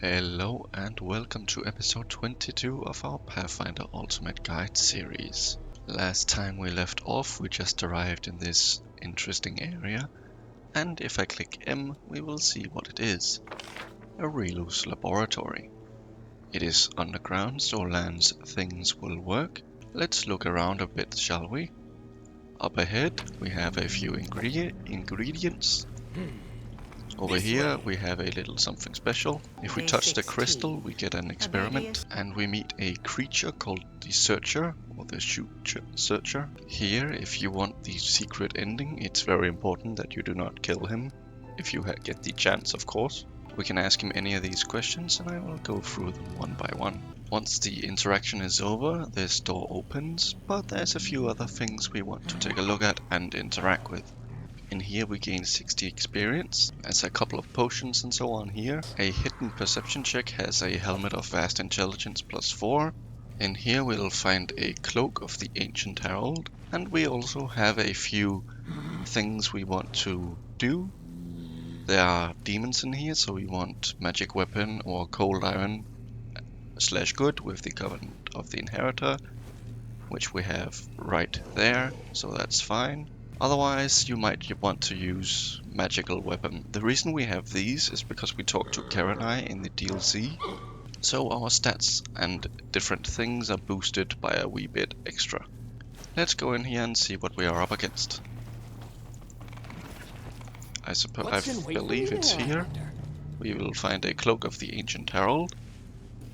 Hello and welcome to episode 22 of our Pathfinder Ultimate Guide series. Last time we left off, we just arrived in this interesting area, and if I click M, we will see what it is. Areelu's laboratory. It is underground, so land's things will work. Let's look around a bit, shall we? Up ahead, we have a few ingredients. Over here we have a little something special. If we touch the crystal, we get an experiment, and we meet a creature called the Searcher, or the Searcher. Here, if you want the secret ending, it's very important that you do not kill him, if you get the chance, of course. We can ask him any of these questions, and I will go through them one by one. Once the interaction is over, this door opens, but there's a few other things we want to take a look at and interact with. In here we gain 60 experience, as a couple of potions and so on here. A hidden perception check has a helmet of vast intelligence +4. In here we'll find a cloak of the ancient herald, and we also have a few things we want to do. There are demons in here, so we want magic weapon or cold iron / good with the covenant of the inheritor, which we have right there, so that's fine. Otherwise, you might want to use magical weapon. The reason we have these is because we talked to Karenai in the DLC, so our stats and different things are boosted by a wee bit extra. Let's go in here and see what we are up against. I believe it's here. We will find a cloak of the ancient herald.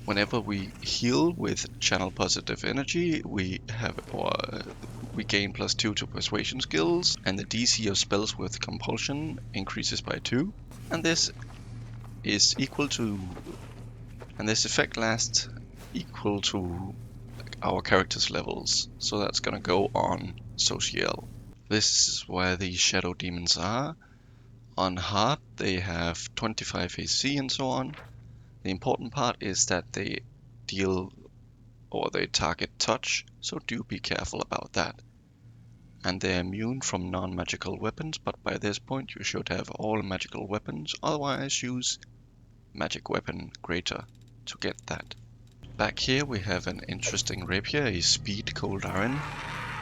Whenever we heal with channel positive energy, we gain +2 to persuasion skills, and the DC of spells with compulsion increases by 2. And this effect lasts equal to our character's levels, so that's gonna go on social. This is where the shadow demons are. On hard, they have 25 AC and so on. The important part is that they target touch, so do be careful about that. And they're immune from non-magical weapons, but by this point you should have all magical weapons, otherwise use magic weapon greater to get that. Back here we have an interesting rapier, a speed cold iron.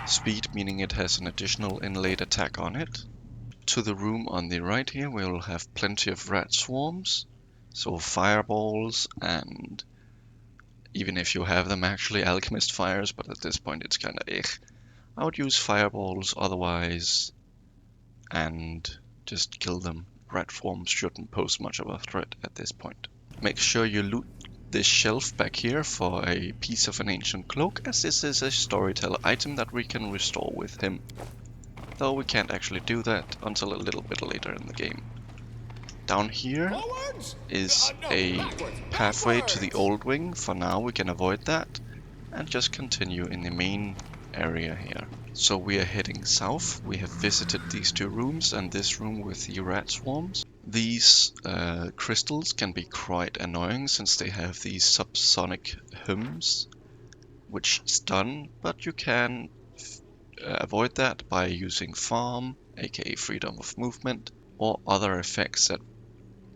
Speed meaning it has an additional inlaid attack on it. To the room on the right here we will have plenty of rat swarms, so fireballs, and even if you have them, actually alchemist fires, but at this point it's kinda I would use fireballs otherwise and just kill them. Rat swarms shouldn't pose much of a threat at this point. Make sure you loot this shelf back here for a piece of an ancient cloak, as this is a storyteller item that we can restore with him. Though we can't actually do that until a little bit later in the game. Down here is a pathway to the old wing. For now we can avoid that and just continue in the main area here. So we are heading south. We have visited these two rooms and this room with the rat swarms. These crystals can be quite annoying since they have these subsonic hums which stun, but you can avoid that by using farm, aka freedom of movement, or other effects that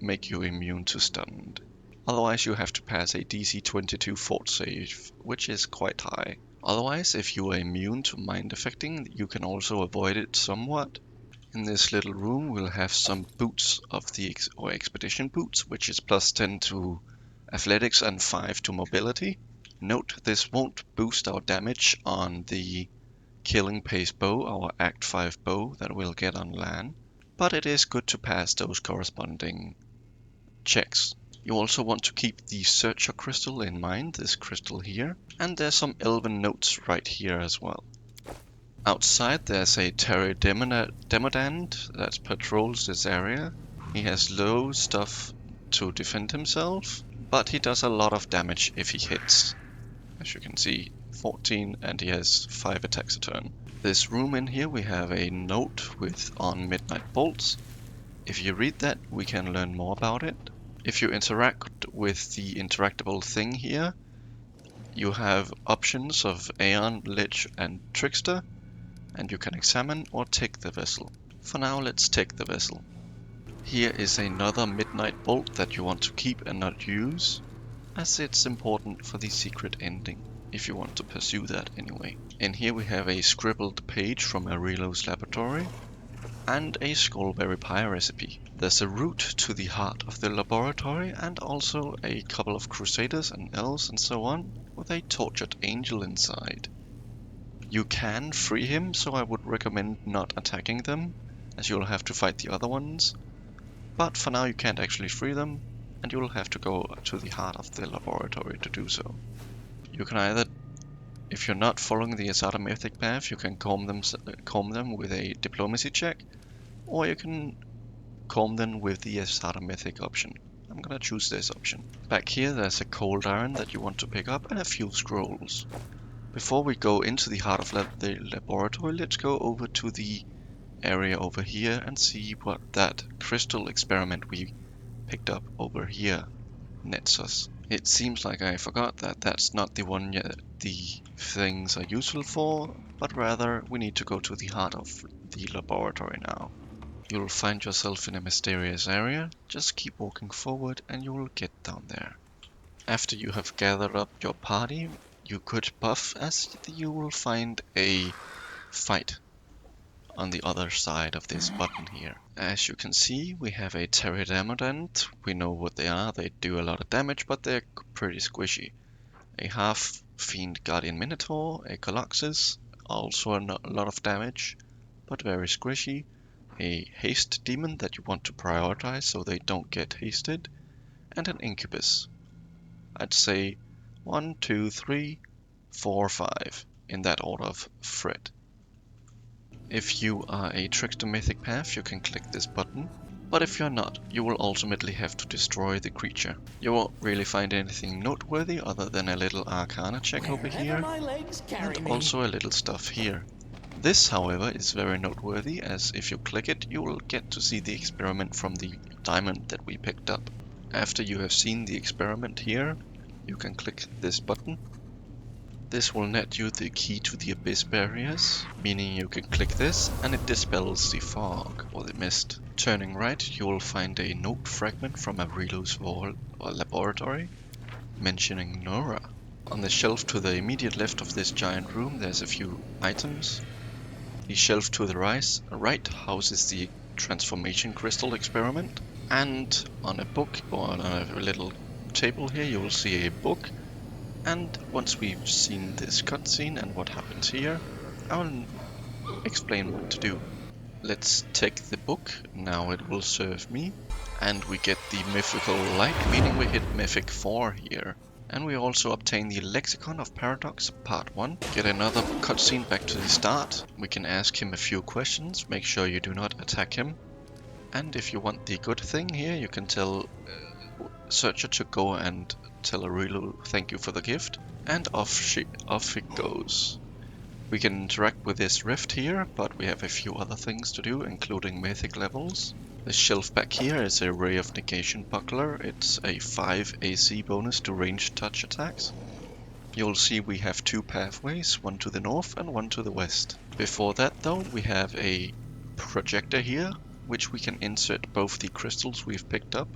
make you immune to stunned. Otherwise you have to pass a DC 22 fort save, which is quite high. Otherwise, if you are immune to mind affecting, you can also avoid it somewhat. In this little room we'll have some boots of the expedition boots, which is +10 to athletics and 5 to mobility. Note this won't boost our damage on the killing pace bow, our Act 5 bow that we'll get on land, but it is good to pass those corresponding checks. You also want to keep the Searcher crystal in mind, this crystal here, and there's some elven notes right here as well. Outside there's a Terry Demodand that patrols this area. He has low stuff to defend himself, but he does a lot of damage if he hits. As you can see, 14, and he has 5 attacks a turn. This room in here we have a note on midnight bolts. If you read that, we can learn more about it. If you interact with the interactable thing here, you have options of Aeon, Lich, and Trickster, and you can examine or take the vessel. For now, let's take the vessel. Here is another midnight bolt that you want to keep and not use, as it's important for the secret ending, if you want to pursue that anyway. And here we have a scribbled page from Areelu's laboratory, and a skullberry pie recipe. There's a route to the heart of the laboratory, and also a couple of crusaders and elves and so on, with a tortured angel inside. You can free him, so I would recommend not attacking them, as you'll have to fight the other ones. But for now you can't actually free them, and you'll have to go to the heart of the laboratory to do so. You can either, if you're not following the Asada mythic path, you can calm them with a diplomacy check, or you can calm them with the Asada mythic option. I'm gonna choose this option. Back here there's a cold iron that you want to pick up and a few scrolls. Before we go into the heart of the laboratory, let's go over to the area over here and see what that crystal experiment we picked up over here nets us. It seems like I forgot that that's not the one yet the things are useful for, but rather we need to go to the heart of the laboratory now. You'll find yourself in a mysterious area, just keep walking forward and you will get down there. After you have gathered up your party, you could buff, as you will find a fight on the other side of this button here. As you can see, we have a pterodamodont. We know what they are. They do a lot of damage, but they're pretty squishy. A half-fiend guardian minotaur, a colossus, also a lot of damage, but very squishy. A haste demon that you want to prioritize so they don't get hasted, and an incubus. I'd say 1, 2, 3, 4, 5 in that order of threat. If you are a trickster mythic path, you can click this button, but if you're not, you will ultimately have to destroy the creature. You won't really find anything noteworthy other than a little arcana check over here, and also a little stuff here. This, however, is very noteworthy, as if you click it, you will get to see the experiment from the diamond that we picked up. After you have seen the experiment here, you can click this button. This will net you the key to the abyss barriers, meaning you can click this and it dispels the fog or the mist. Turning right, you will find a note fragment from Areelu's laboratory mentioning Nora. On the shelf to the immediate left of this giant room, there's a few items. The shelf to the right houses the transformation crystal experiment, and on a book or on a little table here you will see a book. And once we've seen this cutscene and what happens here, I will explain what to do. Let's take the book, now it will serve me, and we get the mythical light, meaning we hit mythic 4 here. And we also obtain the Lexicon of Paradox Part 1. Get another cutscene back to the start. We can ask him a few questions, make sure you do not attack him. And if you want the good thing here, you can tell Searcher to go and tell Areelu thank you for the gift, and off it goes. We can interact with this rift here, but we have a few other things to do, including mythic levels. The shelf back here is a Ray of Negation buckler. It's a 5 AC bonus to ranged touch attacks. You'll see we have two pathways, one to the north and one to the west. Before that though, we have a projector here, which we can insert both the crystals we've picked up,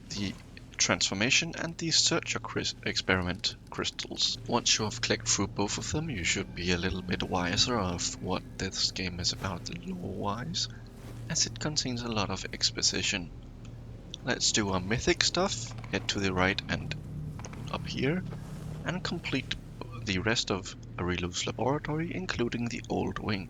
the transformation and the searcher experiment crystals. Once you have clicked through both of them, you should be a little bit wiser of what this game is about lore-wise, as it contains a lot of exposition. Let's do our mythic stuff, head to the right and up here, and complete the rest of Areelu's laboratory, including the old wing.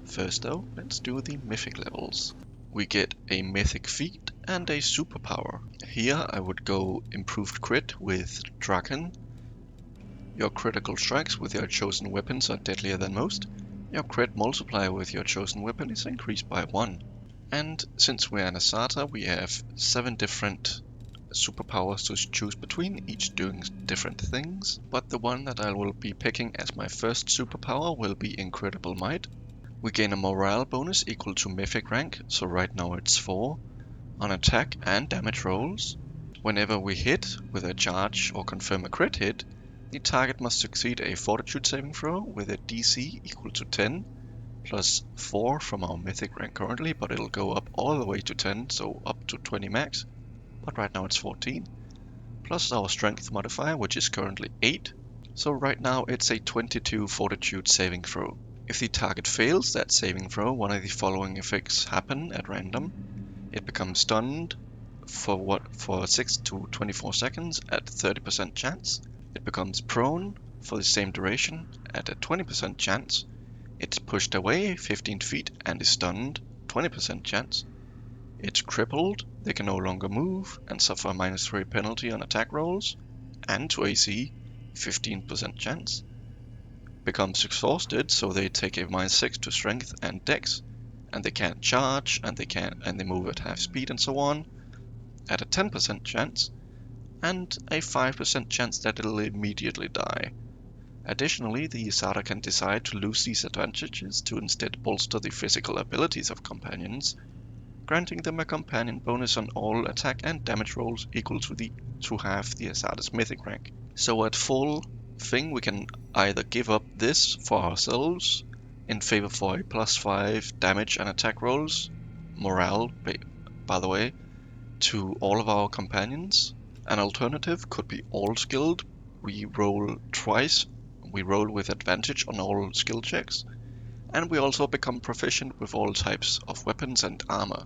First though, let's do the mythic levels. We get a mythic feat and a superpower. Here I would go improved crit with Draken. Your critical strikes with your chosen weapons are deadlier than most. Your crit multiplier with your chosen weapon is increased by 1. And since we're an Asata, we have 7 different superpowers to choose between, each doing different things. But the one that I will be picking as my first superpower will be Incredible Might. We gain a morale bonus equal to mythic rank, so right now it's 4, on attack and damage rolls. Whenever we hit with a charge or confirm a crit hit, the target must succeed a fortitude saving throw with a DC equal to 10, plus 4 from our mythic rank currently, but it'll go up all the way to 10, so up to 20 max. But right now it's 14. Plus our strength modifier, which is currently 8. So right now it's a 22 fortitude saving throw. If the target fails that saving throw, one of the following effects happen at random. It becomes stunned for 6 to 24 seconds at 30% chance. It becomes prone for the same duration at a 20% chance. It's pushed away 15 feet and is stunned, 20% chance. It's crippled, they can no longer move and suffer a -3 penalty on attack rolls, and to AC, 15% chance. Becomes exhausted, so they take a -6 to strength and dex, and they can't charge, and they move at half speed and so on, at a 10% chance, and a 5% chance that it'll immediately die. Additionally, the Asada can decide to lose these advantages to instead bolster the physical abilities of companions, granting them a companion bonus on all attack and damage rolls equal to half the Asada's mythic rank. So at full thing, we can either give up this for ourselves in favor for a +5 damage and attack rolls, morale, by the way, to all of our companions. An alternative could be all skilled. We roll twice. We roll with advantage on all skill checks, and we also become proficient with all types of weapons and armor.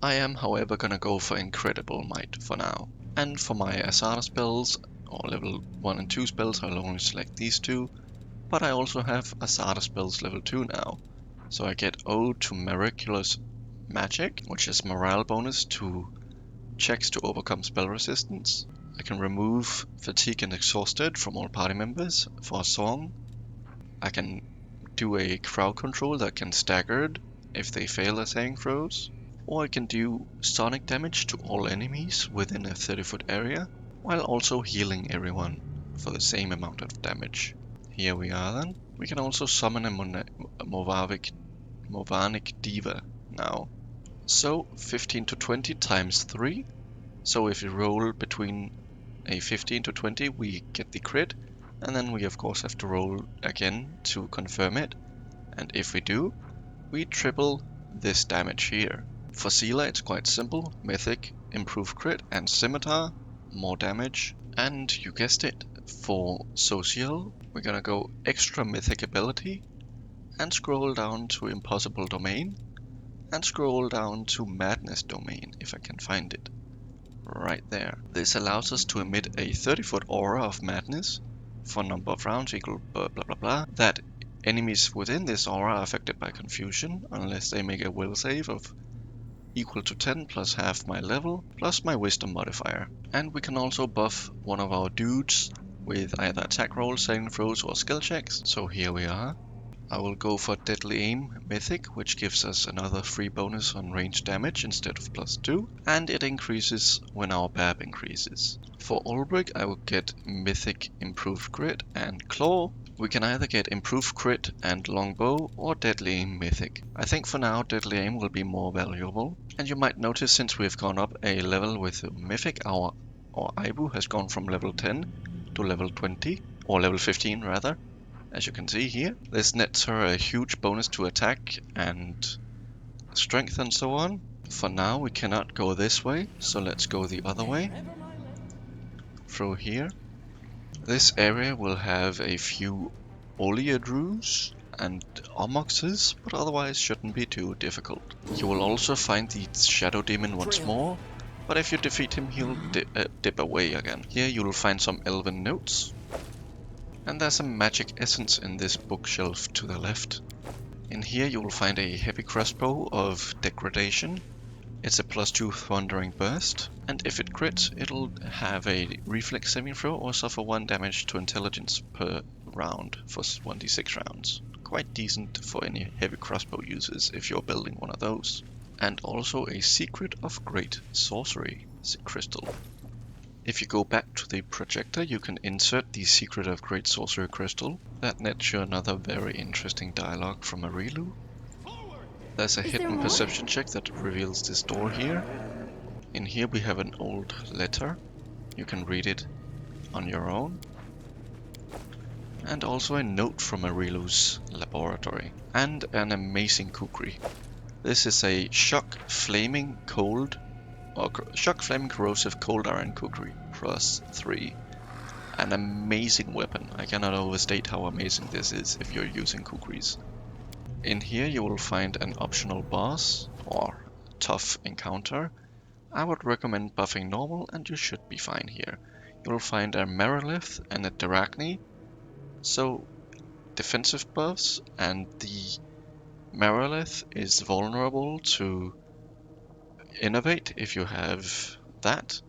I am, however, gonna go for Incredible Might for now. And for my Asada spells, or level 1 and 2 spells, I'll only select these two, but I also have Asada spells level 2 now. So I get Ode to Miraculous Magic, which is morale bonus to checks to overcome spell resistance. I can remove Fatigue and Exhausted from all party members for a song. I can do a crowd control that can staggered if they fail their saving throws. Or I can do sonic damage to all enemies within a 30-foot area, while also healing everyone for the same amount of damage. Here we are then. We can also summon a Movanic Diva now. So 15 to 20 times 3. So if we roll between a 15 to 20, we get the crit, and then we of course have to roll again to confirm it. And if we do, we triple this damage here. For Seela, it's quite simple. Mythic, improved crit, and scimitar, more damage. And you guessed it, for social, we're gonna go extra mythic ability, and scroll down to Impossible Domain, and scroll down to Madness Domain, if I can find it. Right there. This allows us to emit a 30-foot aura of madness for number of rounds equal blah blah blah, that enemies within this aura are affected by confusion unless they make a will save of equal to 10 plus half my level plus my wisdom modifier. And we can also buff one of our dudes with either attack rolls, saving throws, or skill checks. So here we are. I will go for Deadly Aim Mythic, which gives us another free bonus on range damage instead of +2, and it increases when our BAB increases. For Ulbrich, I will get Mythic Improved Crit and Claw. We can either get Improved Crit and Longbow or Deadly Aim Mythic. I think for now Deadly Aim will be more valuable. And you might notice since we've gone up a level with Mythic, our Aibu has gone from level 10 to level 20, or level 15 rather. As you can see here, this nets her a huge bonus to attack and strength and so on. For now we cannot go this way, so let's go the other way. Through here. This area will have a few Oleadrus and Omoxes, but otherwise shouldn't be too difficult. You will also find the Shadow Demon once more, but if you defeat him he'll dip away again. Here you'll find some Elven notes. And there's a magic essence in this bookshelf to the left. In here you will find a heavy crossbow of degradation. It's a +2 thundering burst, and if it crits, it'll have a reflex saving throw or suffer 1 damage to intelligence per round for 1d6 rounds. Quite decent for any heavy crossbow users if you're building one of those. And also a Secret of Great Sorcery crystal. If you go back to the projector, you can insert the Secret of Great Sorcery crystal. That nets you another very interesting dialogue from Areelu. There's a hidden perception check that reveals this door here. In here we have an old letter. You can read it on your own. and also a note from Areelu's laboratory, and an amazing kukri. This is a shock flaming corrosive cold iron kukri +3. An amazing weapon. I cannot overstate how amazing this is if you're using kukris. In here you will find an optional boss or tough encounter. I would recommend buffing normal and you should be fine here. You will find a Merilith and a Darachne, so defensive buffs, and the Merilith is vulnerable to Innovate if you have that.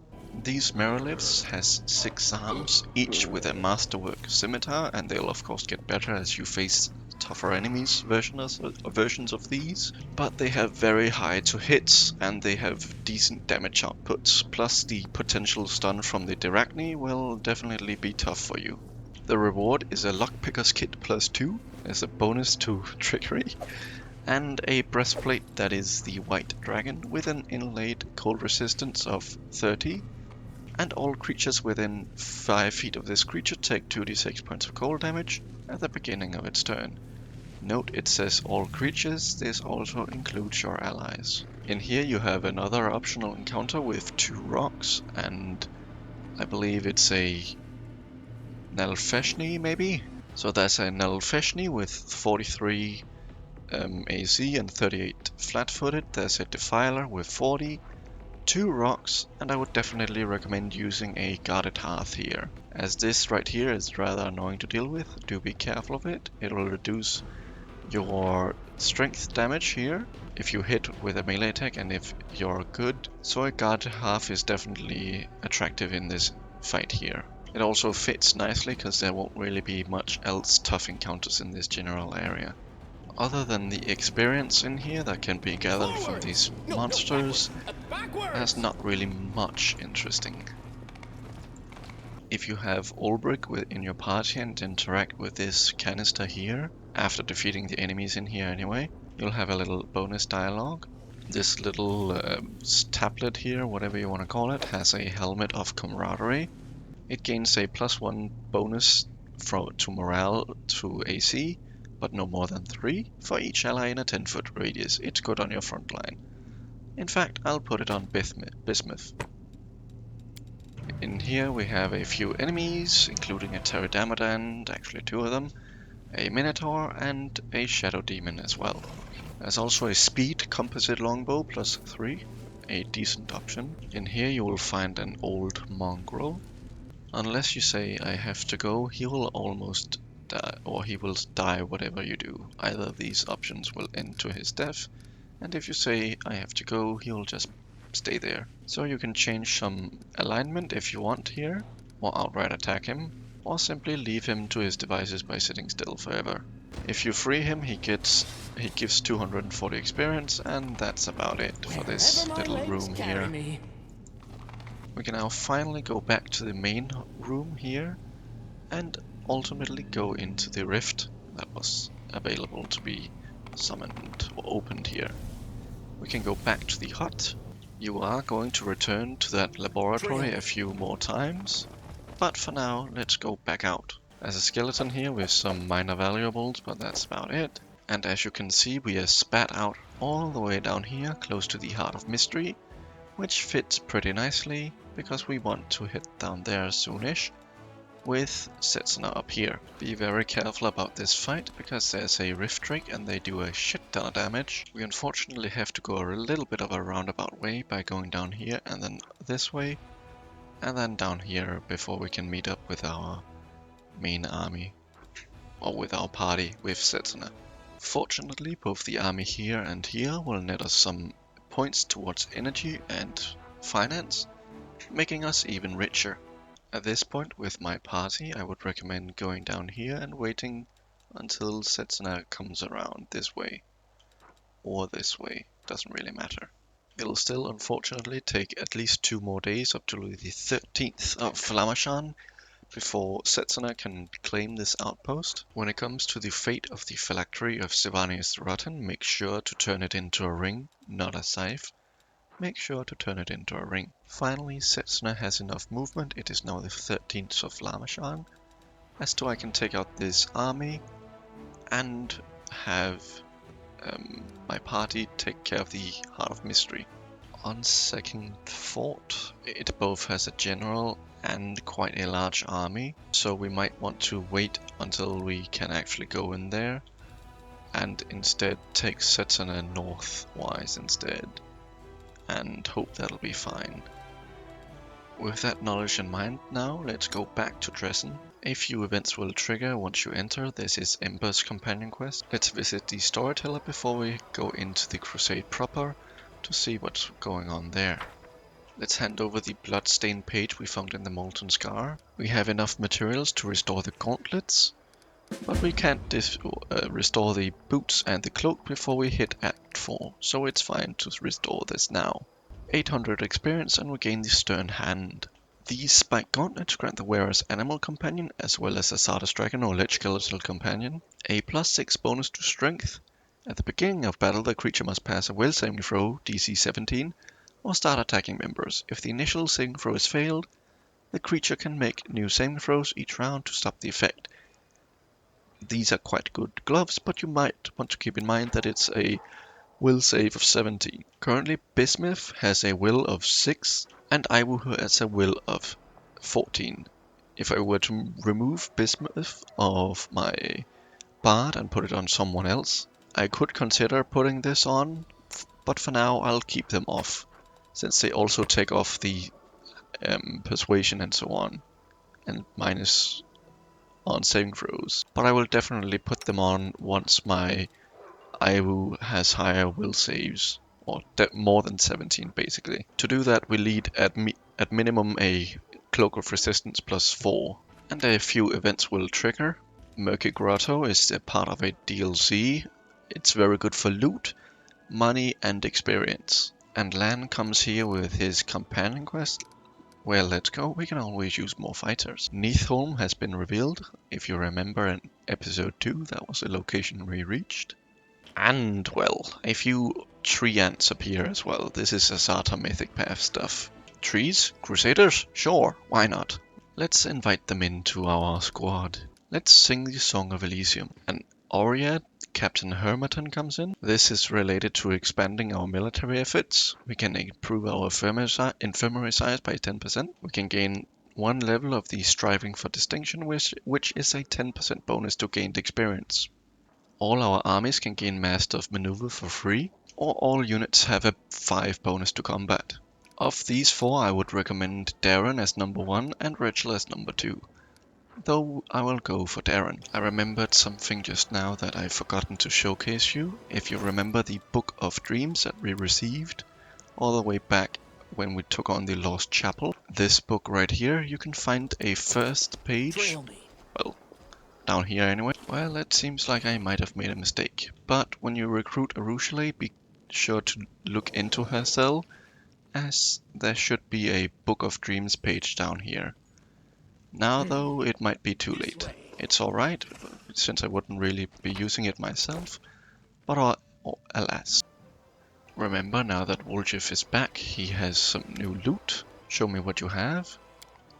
These Meriliths has 6 arms, each with a masterwork scimitar, and they'll of course get better as you face tougher enemies versions of these. But they have very high to hits, and they have decent damage outputs, plus the potential stun from the Darachne will definitely be tough for you. The reward is a Lockpicker's Kit +2 as a bonus to trickery, and a breastplate that is the White Dragon with an inlaid cold resistance of 30, and all creatures within 5 feet of this creature take 2d6 points of cold damage at the beginning of its turn. Note it says all creatures, this also includes your allies. In here you have another optional encounter with 2 rocks, and I believe it's a Nalfeshni maybe? So there's a Nalfeshni with 43 AC and 38 flat-footed. There's a Defiler with 40, 2 rocks, and I would definitely recommend using a Guarded Hearth here, as this right here is rather annoying to deal with. Do be careful of it. It will reduce your strength damage here if you hit with a melee attack and if you're good. So a Guarded Hearth is definitely attractive in this fight here. It also fits nicely because there won't really be much else tough encounters in this general area. Other than the experience in here that can be gathered from these monsters, there's not really much interesting. If you have Ulbrich in your party and interact with this canister here, after defeating the enemies in here anyway, you'll have a little bonus dialogue. This little tablet here, whatever you want to call it, has a Helmet of Camaraderie. It gains a +1 bonus to morale to AC, but no more than 3 for each ally in a 10-foot radius. It's good on your front line. In fact, I'll put it on Bismuth. In here we have a few enemies, including a Pterodamodon, actually 2 of them, a Minotaur, and a Shadow Demon as well. There's also a Speed Composite Longbow +3, a decent option. In here you will find an old mongrel. Unless you say I have to go, he will almost die, or he will die whatever you do. Either of these options will end to his death, and if you say I have to go, he will just stay there. So you can change some alignment if you want here, or outright attack him, or simply leave him to his devices by sitting still forever. If you free him, he gives 240 experience, and that's about it for this little room here. We can now finally go back to the main room here and ultimately go into the rift that was available to be summoned or opened here. We can go back to the hut. You are going to return to that laboratory a few more times, but for now let's go back out. There's a skeleton here with some minor valuables, but that's about it. And as you can see, we are spat out all the way down here close to the Heart of Mystery, which fits pretty nicely because we want to hit down there soonish with Setsuna up here. Be very careful about this fight because there's a Rift Drake and they do a shit ton of damage. We unfortunately have to go a little bit of a roundabout way by going down here and then this way and then down here before we can meet up with our main army, or with our party with Setsuna. Fortunately, both the army here and here will net us some points towards energy and finance, making us even richer. At this point with my party, I would recommend going down here and waiting until Setsuna comes around this way, or this way, doesn't really matter. It'll still unfortunately take at least 2 more days up to the 13th of Flamashan before Setsuna can claim this outpost. When it comes to the fate of the phylactery of Sivanius the Rotten, make sure to turn it into a ring, not a scythe. Make sure to turn it into a ring. Finally, Setsuna has enough movement. It is now the 13th of Flamashan, as to I can take out this army and have my party take care of the Heart of Mystery. On second thought, it both has a general and quite a large army, so we might want to wait until we can actually go in there and instead take Setana northwise instead, and hope that'll be fine. With that knowledge in mind now, let's go back to Dresden. A few events will trigger once you enter. This is Ember's companion quest. Let's visit the storyteller before we go into the crusade proper to see what's going on there. Let's hand over the bloodstained page we found in the Molten Scar. We have enough materials to restore the gauntlets, but we can't restore the boots and the cloak before we hit Act 4, so it's fine to restore this now. 800 experience and we gain the Stern Hand. These spiked gauntlets grant the wearer's animal companion, as well as a Sardas dragon or lich skeletal companion, a +6 bonus to strength. At the beginning of battle, the creature must pass a will saving throw, DC 17, or start attacking members. If the initial saving throw is failed, the creature can make new saving throws each round to stop the effect. These are quite good gloves, but you might want to keep in mind that it's a will save of 17. Currently, Bismuth has a will of 6, and Iwu has a will of 14. If I were to remove Bismuth of my bard and put it on someone else, I could consider putting this on, but for now I'll keep them off, since they also take off the persuasion and so on, and minus on saving throws. But I will definitely put them on once my Iwu has higher will saves, or more than 17 basically. To do that we lead at minimum a Cloak of Resistance +4, and a few events will trigger. Murky Grotto is a part of a DLC. It's very good for loot, money and experience. And Lan comes here with his companion quest. Well, let's go, we can always use more fighters. Neathholm has been revealed. If you remember in episode 2, that was a location we reached. And, well, a few tree ants appear as well. This is Asata Mythic Path stuff. Trees? Crusaders? Sure, why not? Let's invite them into our squad. Let's sing the Song of Elysium. And Oriad, Captain Hermaton comes in. This is related to expanding our military efforts. We can improve our infirmary size by 10%. We can gain 1 level of the Striving for Distinction, which is a 10% bonus to gained experience. All our armies can gain Master of Maneuver for free, or all units have a 5 bonus to combat. Of these 4, I would recommend Darren as number 1 and Rachel as number 2. Though I will go for Darren. I remembered something just now that I've forgotten to showcase you. If you remember the Book of Dreams that we received all the way back when we took on the Lost Chapel, this book right here, you can find a first page, well, down here anyway. Well, it seems like I might have made a mistake, but when you recruit Areelu, be sure to look into her cell, as there should be a Book of Dreams page down here. Now though, it might be too late. It's alright, since I wouldn't really be using it myself, but alas. Remember, now that Woljif is back, he has some new loot. Show me what you have.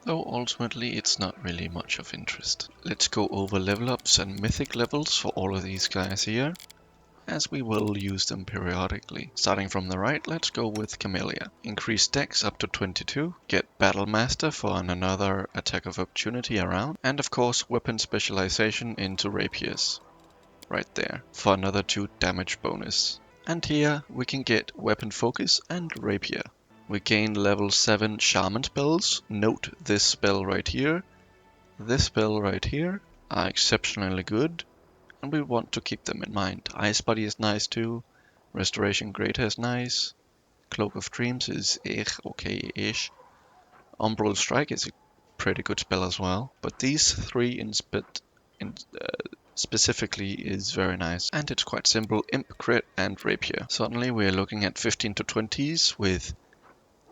Though ultimately it's not really much of interest. Let's go over level ups and mythic levels for all of these guys here, as we will use them periodically. Starting from the right, let's go with Camellia. Increase dex up to 22, get Battle Master for another attack of opportunity around, and of course weapon specialization into rapiers. Right there, for another 2 damage bonus. And here we can get weapon focus and rapier. We gain level 7 shaman spells. Note this spell right here. This spell right here are exceptionally good, and we want to keep them in mind. Ice Body is nice too. Restoration Greater is nice. Cloak of Dreams is okay-ish. Umbral Strike is a pretty good spell as well. But these 3 specifically is very nice. And it's quite simple. Imp, Crit and Rapier. Suddenly we're looking at 15 to 20s with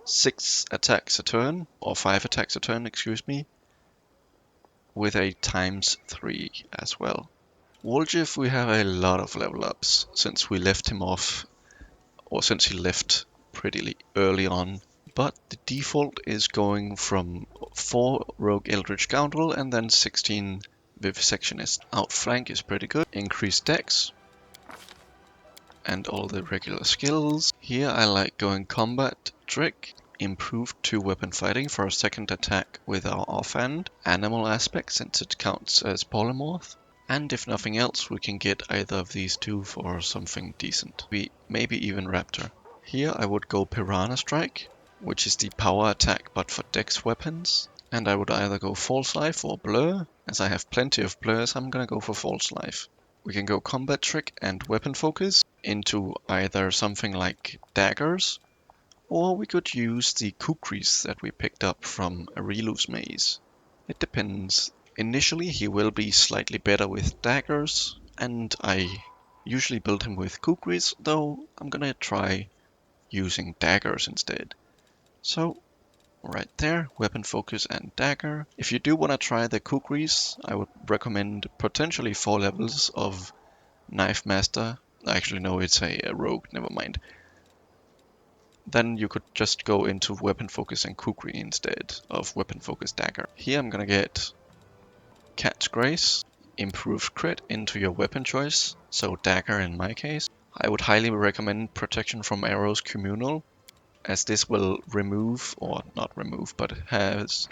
6 attacks a turn, or 5 attacks a turn, excuse me, with a ×3 as well. Woljif, we have a lot of level ups since we left him off, or since he left pretty early on, but the default is going from 4 Rogue Eldritch Scoundrel and then 16 Vivisectionist. Outflank is pretty good. Increased dex. And all the regular skills. Here I like going combat trick. Improved 2-weapon fighting for a second attack with our offhand. Animal aspect since it counts as polymorph. And if nothing else, we can get either of these two for something decent. Maybe even Raptor. Here I would go Piranha Strike, which is the power attack but for dex weapons. And I would either go False Life or Blur. As I have plenty of blurs, I'm gonna go for False Life. We can go Combat Trick and Weapon Focus into either something like daggers, or we could use the kukris that we picked up from Areelu's maze. It depends. Initially he will be slightly better with daggers, and I usually build him with kukris, though I'm gonna try using daggers instead. So right there, weapon focus and dagger. If you do want to try the kukris, I would recommend potentially 4 levels of Knife Master. Actually no, it's a rogue, never mind. Then you could just go into weapon focus and kukri instead of weapon focus dagger. Here I'm gonna get Cat's Grace, improved crit into your weapon choice, so dagger in my case. I would highly recommend Protection from Arrows Communal, as this will remove, or not remove, but has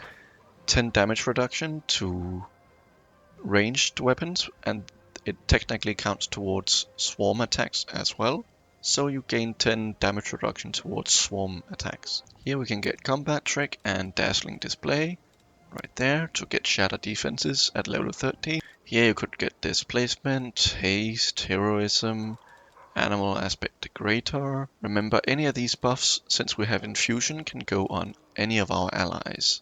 10 damage reduction to ranged weapons, and it technically counts towards swarm attacks as well. So you gain 10 damage reduction towards swarm attacks. Here we can get Combat Trick and Dazzling Display right there to get Shatter Defenses at level 13. Here you could get Displacement, Haste, Heroism, Animal Aspect Greater. Remember, any of these buffs, since we have Infusion, can go on any of our allies.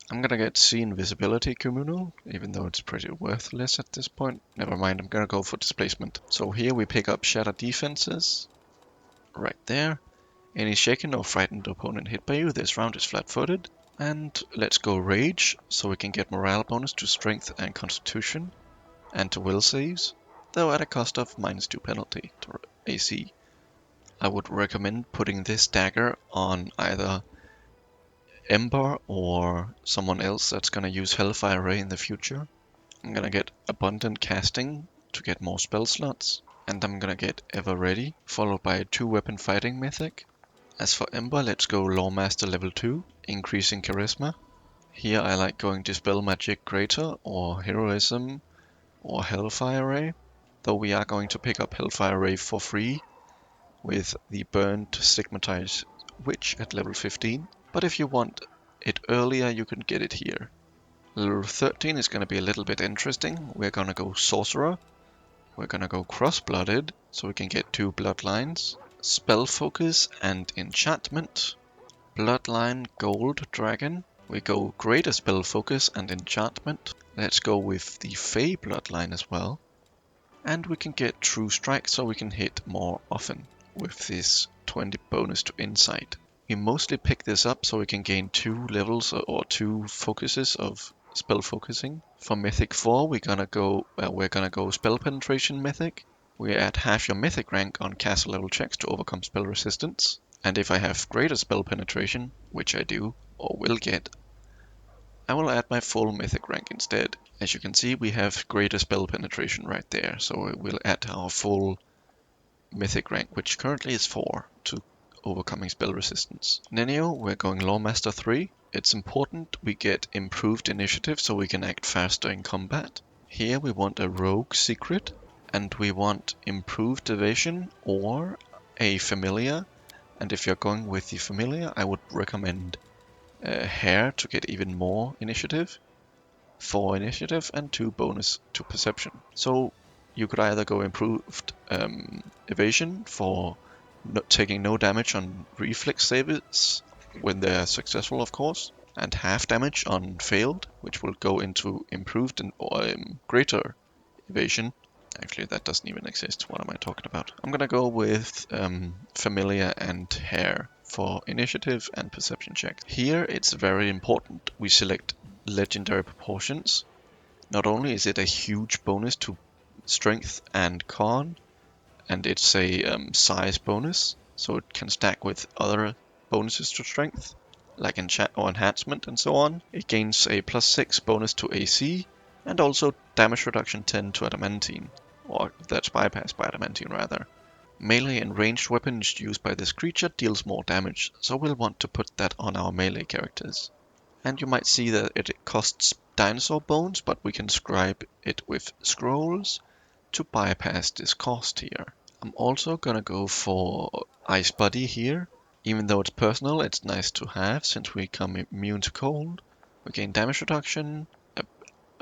I'm gonna get See Invisibility Communal, even though it's pretty worthless at this point. Never mind, I'm gonna go for Displacement. So here we pick up Shatter Defenses, right there. Any shaken or frightened opponent hit by you this round is flat-footed. And let's go Rage, so we can get morale bonus to Strength and Constitution, and to Will saves, though at a cost of -2 penalty to AC. I would recommend putting this dagger on either Ember or someone else that's gonna use Hellfire Ray in the future. I'm gonna get Abundant Casting to get more spell slots, and I'm gonna get Ever Ready, followed by a 2-weapon fighting mythic. As for Ember, let's go Lawmaster level 2, increasing Charisma. Here I like going Dispel Magic Greater or Heroism or Hellfire Ray, though we are going to pick up Hellfire Ray for free with the Burned Stigmatized Witch at level 15. But if you want it earlier, you can get it here. Level 13 is going to be a little bit interesting. We're going to go Sorcerer. We're going to go Cross-Blooded, so we can get 2 Bloodlines. Spell Focus and Enchantment. Bloodline Gold Dragon. We go Greater Spell Focus and Enchantment. Let's go with the Fey Bloodline as well. And we can get True Strike, so we can hit more often with this 20 bonus to Insight. We mostly pick this up so we can gain 2 levels or 2 focuses of spell focusing. For Mythic 4, we're gonna go Spell Penetration Mythic. We add half your Mythic rank on castle level checks to overcome spell resistance. And if I have greater spell penetration, which I do, or will get, I will add my full Mythic rank instead. As you can see, we have greater spell penetration right there, so we'll add our full Mythic rank, which currently is 4, to overcoming spell resistance. Nenio, we're going Lawmaster 3. It's important we get improved initiative so we can act faster in combat. Here we want a Rogue Secret, and we want improved evasion or a Familiar. And if you're going with the Familiar, I would recommend Hair to get even more initiative, 4 initiative and 2 bonus to perception. So you could either go improved evasion for taking no damage on reflex saves when they're successful, of course, and half damage on failed, which will go into improved or greater evasion. Actually, that doesn't even exist. What am I talking about? I'm gonna go with Familiar and Hair for initiative and perception checks. Here, it's very important we select Legendary Proportions. Not only is it a huge bonus to Strength and Con, and it's a size bonus, so it can stack with other bonuses to Strength, like enchant or enhancement and so on. It gains a +6 bonus to AC, And also damage reduction 10 to adamantine, or that's bypassed by adamantine rather. Melee and ranged weapons used by this creature deals more damage, so we'll want to put that on our melee characters. And you might see that it costs dinosaur bones, but we can scribe it with scrolls to bypass this cost here. I'm also gonna go for Ice Buddy here. Even though it's personal, it's nice to have since we become immune to cold. We gain damage reduction.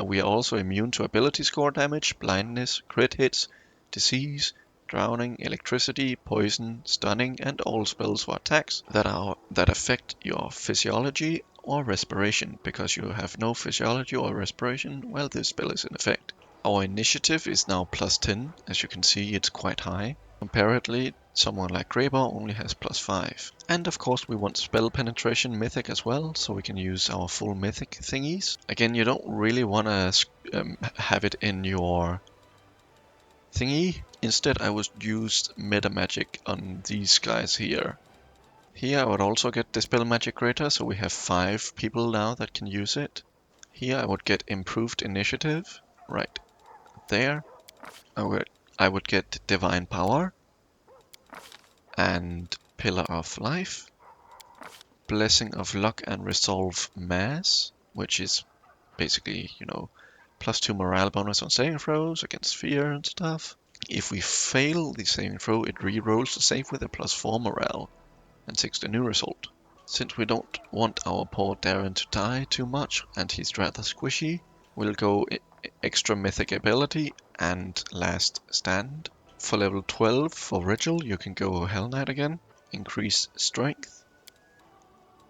We are also immune to ability score damage, blindness, crit hits, disease, drowning, electricity, poison, stunning, and all spells or attacks that affect your physiology or respiration. Because you have no physiology or respiration, well, this spell is in effect. Our initiative is now plus 10. As you can see, it's quite high. Comparatively, someone like Greybow only has plus 5. And of course we want spell penetration mythic as well, so we can use our full mythic thingies. Again, you don't really want to have it in your thingy. Instead, I would use meta magic on these guys here. Here I would also get Dispel Magic Greater, so we have 5 people now that can use it. Here I would get Improved Initiative, right there. I would get Divine Power and Pillar of Life, Blessing of Luck and Resolve Mass, which is basically, plus 2 morale bonus on saving throws against fear and stuff. If we fail the saving throw, it re-rolls the save with a plus 4 morale and takes the new result. Since we don't want our poor Darren to die too much and he's rather squishy, we'll go extra mythic ability and last stand. For level 12 for Rigel, you can go Hell Knight again, increase strength,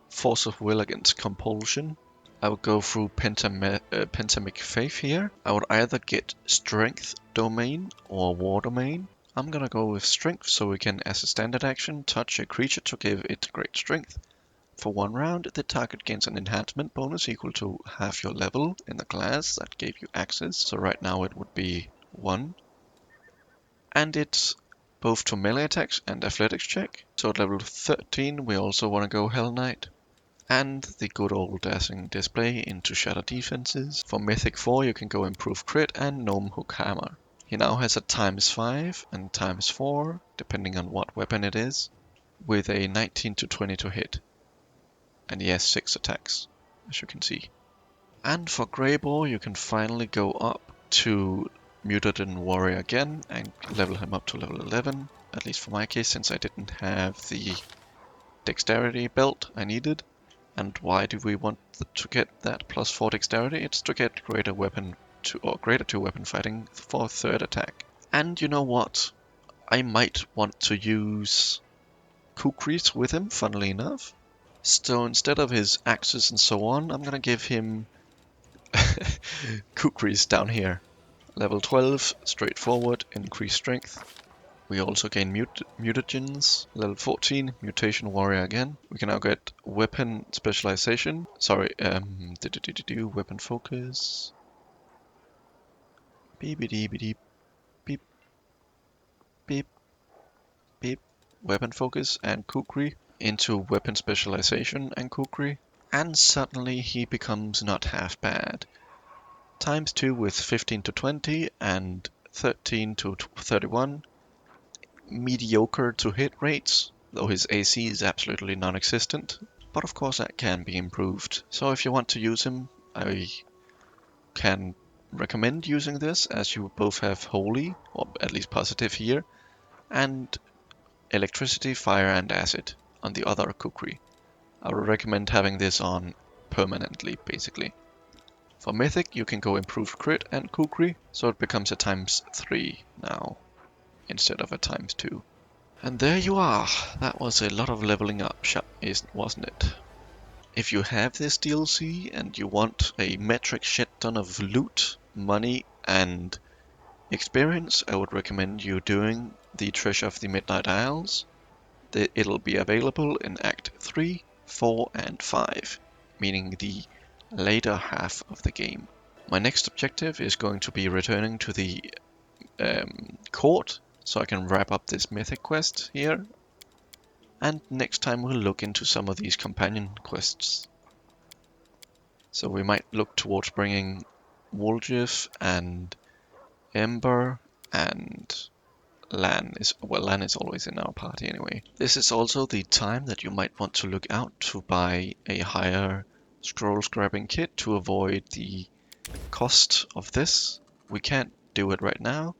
force of will against compulsion. I would go through Pentamic Faith here. I would either get Strength Domain or War Domain. I'm gonna go with Strength so we can, as a standard action, touch a creature to give it great strength. For 1 round, the target gains an enhancement bonus equal to half your level in the class that gave you access. So right now it would be 1. And it's both to melee attacks and athletics check. So at level 13 we also want to go Hell Knight. And the good old dashing display into shatter defenses. For Mythic 4 you can go Improve Crit and Gnome Hook Hammer. He now has a ×5 and ×4, depending on what weapon it is, with a 19 to 20 to hit. And he has 6 attacks, as you can see. And for Greyboar you can finally go up to Mutagen Warrior again and level him up to level 11, at least for my case, since I didn't have the dexterity belt I needed. And why do we want to get that plus 4 dexterity? It's to get greater 2 weapon fighting for 3rd attack. And you know what? I might want to use Kukris with him, funnily enough. So instead of his axes and so on, I'm gonna give him Kukris down here. Level 12, straightforward, increased strength. We also gain mutagens. Level 14, Mutation Warrior again. We can now get Weapon Specialization. Weapon Focus. Beep, beep, beep, beep, beep, beep. Weapon Focus and Kukri into Weapon Specialization and Kukri. And suddenly he becomes not half bad. ×2 with 15 to 20 and 13 to 31. Mediocre to hit rates, though his AC is absolutely non-existent, but of course that can be improved. So if you want to use him, I can recommend using this, as you both have Holy, or at least Positive here, and Electricity, Fire and Acid on the other Kukri. I would recommend having this on permanently, basically. For Mythic, you can go Improved Crit and Kukri, so it becomes a ×3 now, instead of a ×2. And there you are. That was a lot of leveling up, wasn't it? If you have this DLC and you want a metric shit ton of loot, money, and experience, I would recommend you doing the Treasure of the Midnight Isles. It'll be available in Act 3, 4, and 5, meaning the later half of the game. My next objective is going to be returning to the court, so I can wrap up this mythic quest here. And next time we'll look into some of these companion quests. So we might look towards bringing Woljif and Ember and Lan is always in our party anyway. This is also the time that you might want to look out to buy a higher scroll scrapping kit to avoid the cost of this. We can't do it right now,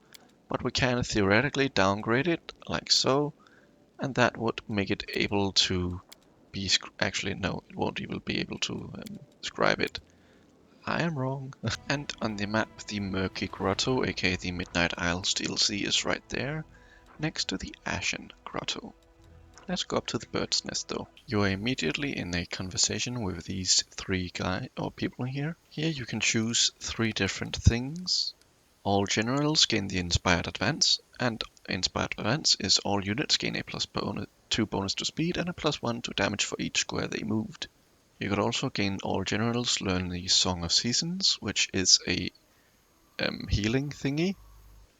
but we can theoretically downgrade it like so, and that would make it able to be actually no, it won't even be able to scribe it. I am wrong. And on the map, the Murky Grotto, aka the Midnight Isles DLC, is right there, next to the Ashen Grotto. Let's go up to the bird's nest though. You are immediately in a conversation with these three people here. Here you can choose 3 different things. All generals gain the Inspired Advance, and Inspired Advance is all units gain a +2 bonus to speed and a +1 to damage for each square they moved. You could also gain all generals learn the Song of Seasons, which is a healing thingy.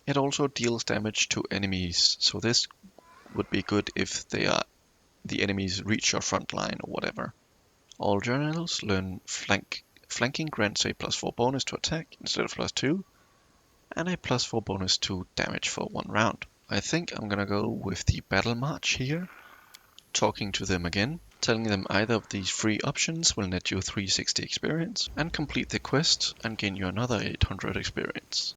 It also deals damage to enemies, so this would be good if the enemies reach your front line or whatever. All generals learn flanking grants a +4 bonus to attack instead of +2, and a +4 bonus to damage for 1 round. I think I'm gonna go with the Battle March here, talking to them again, telling them either of these 3 options will net you 360 experience, and complete the quest and gain you another 800 experience.